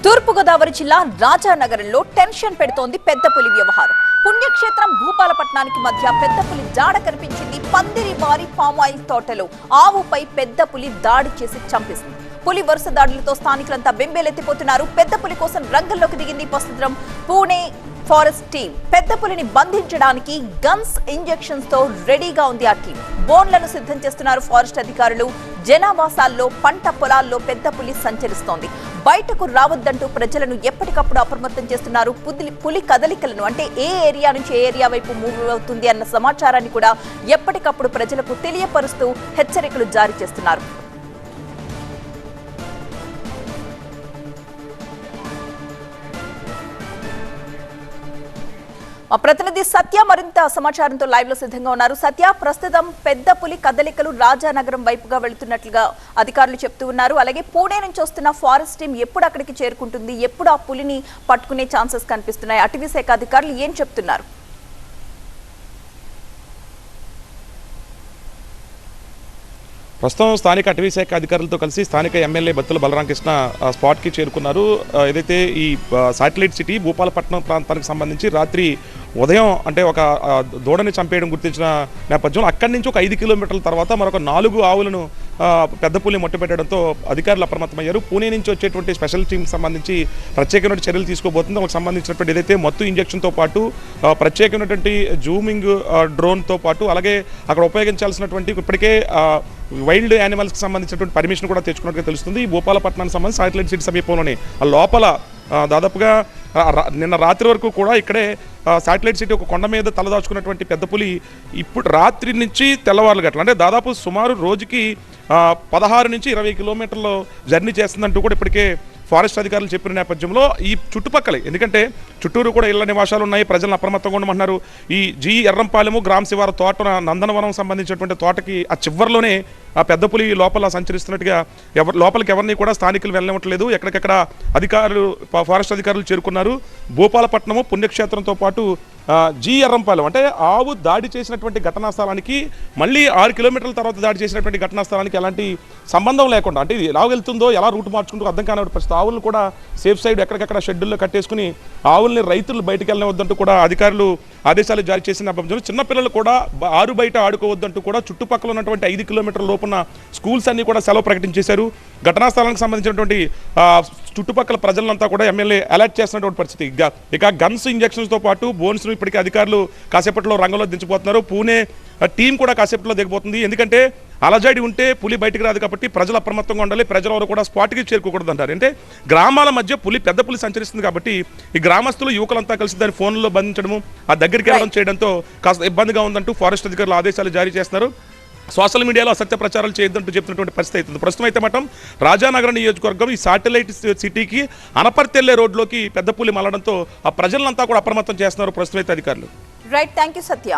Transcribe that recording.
తూర్పుగోదావరి జిల్లా రాజానగరంలో టెన్షన్ పెడుతోంది పెద్దపులి వ్యవహారం. పుణ్యక్షేత్రం భూపాలపట్నానికి మధ్య పెద్దపులి జాడ కనిపించింది. పందిరి వారి పామ్ ఆయిల్ తోటలో ఆవుపై పెద్దపులి దాడి చేసి చంపేసింది. పులి వరుస దాడులతో స్థానికులంతా బెంబేలెత్తిపోతున్నారు. పెద్దపులి కోసం రంగంలోకి దిగింది ప్రస్తుతం పూణే ఫారెస్ట్ టీం. పెద్దపులిని బంధించడానికి గన్స్ ఇంజెక్షన్స్ తో రెడీగా ఉంది ఆ టీం. బోన్లను సిద్ధం చేస్తున్నారు ఫారెస్ట్ అధికారులు. జనావాసాల్లో పంట పొలాల్లో పెద్దపులి సంచరిస్తోంది. బయటకు రావద్దంటూ ప్రజలను ఎప్పటికప్పుడు అప్రమత్తం చేస్తున్నారు. పులి కదలికలను అంటే ఏ ఏరియా నుంచి ఏ ఏరియా వైపు మూవ్ అవుతుంది అన్న సమాచారాన్ని కూడా ఎప్పటికప్పుడు ప్రజలకు తెలియపరుస్తూ హెచ్చరికలు జారీ చేస్తున్నారు. మా ప్రతినిధి సత్య మరింత సమాచారంతో లైవ్ లో సిద్ధంగా ఉన్నారు. సత్య, ప్రస్తుతం పెద్ద పులి కదలికలు రాజానగరం వైపుగా వెళుతున్నట్లుగా అధికారులు చెప్తూ ఉన్నారు. అలాగే పూణే నుంచి వస్తున్న ఫారెస్ట్ టీం ఎప్పుడు అక్కడికి చేరుకుంటుంది, ఎప్పుడు ఆ పులిని పట్టుకునే ఛాన్సెస్ కనిపిస్తున్నాయి? అటవీ శాఖ అధికారులు ఏం చెప్తున్నారు? ప్రస్తుతం స్థానిక అటవీ శాఖ అధికారులతో కలిసి స్థానిక ఎమ్మెల్యే బత్తుల బలరామకృష్ణ స్పాట్కి చేరుకున్నారు. ఏదైతే ఈ శాటిలైట్ సిటీ భూపాలపట్నం ప్రాంతానికి సంబంధించి రాత్రి ఉదయం అంటే ఒక దూడని చంపేయడం గుర్తించిన నేపథ్యంలో అక్కడి నుంచి ఒక 5 కిలోమీటర్ల తర్వాత మరొక 4 ఆవులను పెద్దపులి మొట్టపెట్టడంతో అధికారులు అప్రమత్తమయ్యారు. పూణే నుంచి వచ్చేటువంటి స్పెషల్ టీంకి సంబంధించి ప్రత్యేకమైన చర్యలు తీసుకోబోతుంది. వాళ్ళకి సంబంధించినటువంటి ఏదైతే మత్తు ఇంజక్షన్తో పాటు ప్రత్యేకమైనటువంటి జూమింగ్ డ్రోన్తో పాటు అలాగే అక్కడ ఉపయోగించాల్సినటువంటి ఇప్పటికే వైల్డ్ యానిమల్స్కి సంబంధించినటువంటి పర్మిషన్ కూడా తెచ్చుకున్నట్టుగా తెలుస్తుంది. ఈ భూపాలపట్నానికి సంబంధించి శాటిలైట్ సిటీ సమీపంలోనే లోపల దాదాపుగా నిన్న రాత్రి వరకు కూడా ఇక్కడే శాటిలైట్ సిటీ ఒక కొండ మీద తలదాచుకున్నటువంటి పెద్దపులి ఇప్పుడు రాత్రి నుంచి తెల్లవారులు గట్ల అంటే దాదాపు సుమారు రోజుకి 16 నుంచి 20 కిలోమీటర్లు జర్నీ చేస్తుందంటూ కూడా ఇప్పటికే ఫారెస్ట్ అధికారులు చెప్పిన నేపథ్యంలో ఈ చుట్టుపక్కలే, ఎందుకంటే చుట్టూరు కూడా ఇళ్ల నివాసాలు ఉన్నాయి, ప్రజలను అప్రమత్తంగా ఉండమంటున్నారు. ఈ జి ఎర్రంపాలెము గ్రామ శివారు తోట నందనవనం సంబంధించినటువంటి తోటకి ఆ చివరిలోనే ఆ పెద్దపులి లోపల సంచరిస్తున్నట్టుగా లోపలికి ఎవరిని కూడా స్థానికులు వెళ్ళనివ్వట్లేదు. ఎక్కడికెక్కడ అధికారులు ఫారెస్ట్ అధికారులు చేరుకున్నారు. భూపాలపట్నము పుణ్యక్షేత్రంతో పాటు జి ఎర్రంపాలెం అంటే ఆవు దాడి చేసినటువంటి ఘటనా స్థలానికి మళ్ళీ 6 కిలోమీటర్ల తర్వాత దాడి చేసినటువంటి ఘటనా స్థలానికి ఎలాంటి సంబంధం లేకుండా అంటే ఇది ఎలా వెళ్తుందో ఎలా రూట్ మార్చుకుంటూ అర్థం కాని పరిస్థితి. ఆవులను కూడా సేఫ్ సైడ్ ఎక్కడికక్కడ షెడ్యూల్లో కట్టేసుకుని ఆవుల్ని రైతులు బయటకు వెళ్ళవద్దంటూ కూడా అధికారులు ఆదేశాలు జారీ చేసిన నేపథ్యంలో చిన్నపిల్లలు కూడా ఆరు బయట ఆడుకోవద్దంటూ కూడా చుట్టుపక్కల ఉన్నటువంటి 5 కిలోమీటర్ల లోపున స్కూల్స్ అన్ని కూడా సెలవు ప్రకటించేశారు. ఘటనా స్థలానికి సంబంధించినటువంటి చుట్టుపక్కల ప్రజలంతా కూడా ఎమ్మెల్యే అలర్ట్ చేస్తున్నటువంటి పరిస్థితి. ఇక గన్స్ ఇంజక్షన్స్తో పాటు బోన్స్ ఇప్పటికీ అధికారులు కాసేపట్లో రంగంలో దించిపోతున్నారు. పూణే టీం కూడా కాసేపట్లో దిగబోతుంది. ఎందుకంటే అలజడి ఉంటే పులి బయటికి రాదు కాబట్టి ప్రజలు అప్రమత్తంగా ఉండాలి. ప్రజలెవరు కూడా స్పాట్కి చేరుకోకూడదు అంటారు. అంటే గ్రామాల మధ్య పెద్ద పులి సంచరిస్తుంది కాబట్టి ఈ గ్రామస్తులు యువకులంతా కలిసి దాని ఫోన్లో బంధించడము ఆ దగ్గరికి వెళ్ళడం చేయడంతో కాస్త ఇబ్బందిగా ఉందంటూ ఫారెస్ట్ అధికారులు ఆదేశాలు జారీ చేస్తున్నారు. సోషల్ మీడియాలో అసత్య ప్రచారాలు చేయొద్దంటూ చెప్తున్నటువంటి పరిస్థితి అవుతుంది. ప్రస్తుతం అయితే మాత్రం రాజానగరం నియోజకవర్గం ఈ శాటిలైట్ సిటీకి అనపర్తెల్లే రోడ్లోకి పెద్దపులి మళ్ళడంతో ఆ ప్రజలంతా కూడా అప్రమత్తం చేస్తున్నారు ప్రస్తుతం అయితే అధికారులు. Right, thank you Satya.